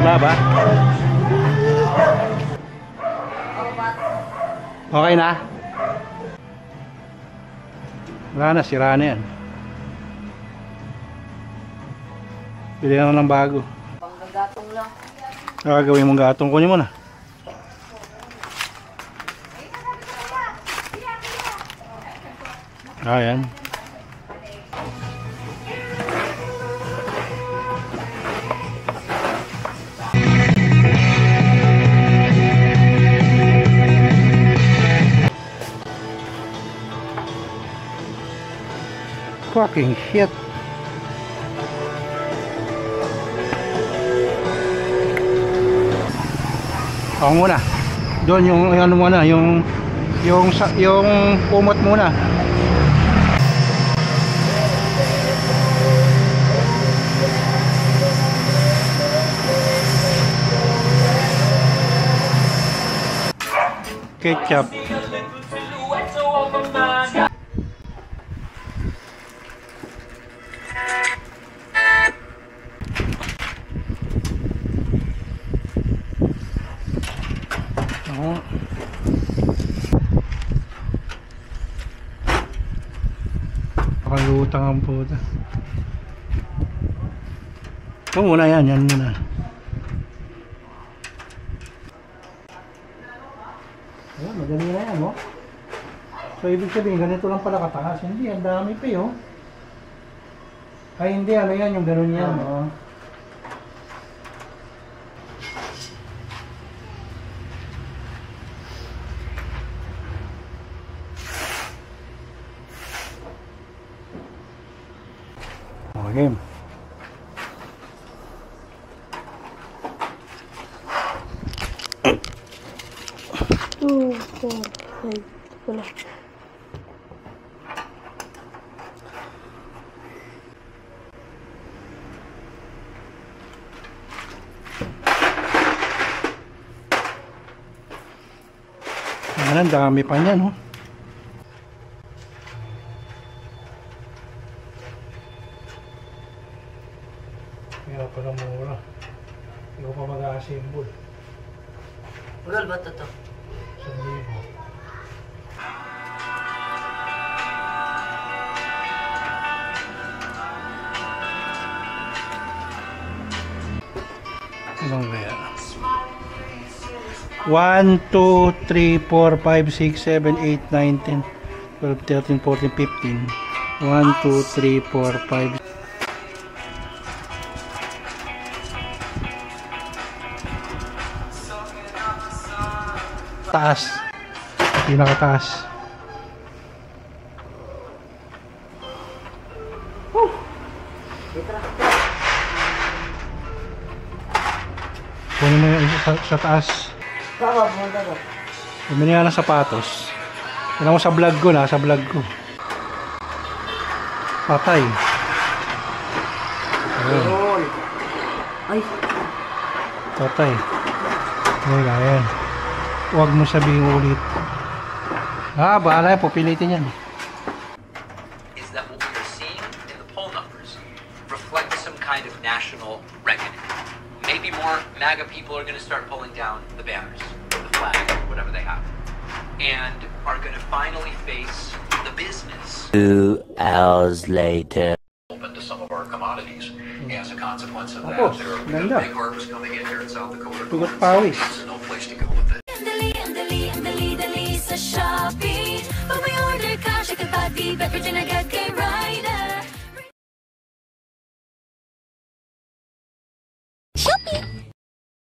Wala ba? Okay na? Wala na, sira na yan. Bili na ng bago. Panggatong lang. Gagawin mong gatong, kunin mo na. Ayan. Fucking shit. Ako muna. Doon yung ano muna, yung kumot muna. Ketchup. Pakalutang ang puta. Ito muna yan muna. Ayan, madali na yan, oh. So, ibig sabihin, ganito lang pala kataas. Hindi, ang dami pa, oh. Ay, hindi, ano yan, yung gano'n yan, oh. Okay. 2, 4, 5. Wala. Ang dami pa niyan, oh. Kaya pala mura. Hindi ko pa mag-a-assemble. Magal ba ito? 1,000. Ilang kaya? 1, 2, 3, 4, 5, 6, 7, 8, 9, 10, 12, 13, 14, 15. 1, 2, 3, 4, 5. Taas. Pinakataas. Kunin mo yung sa taas. Bumili nga ng sapatos. Tignan mo sa vlog ko, nasa vlog ko. Patay. Ayun. Ay. Patay. Ayan. Huwag mo sabihin ulit. Bahala yan. Pupilitin yan. Is that what we are seeing in the poll numbers reflect some kind of national reckoning? Maybe more MAGA people are going to start pulling down the banners, or the flag, whatever they have, and are going to finally face the business. 2 hours later. Open to some of our commodities. As a consequence of that, there are big harvests coming in here in South Dakota. Tugot pawis. There's no place to go with it. Dali sa Shopee. Pag may order ka, check it out, di bet Virginia get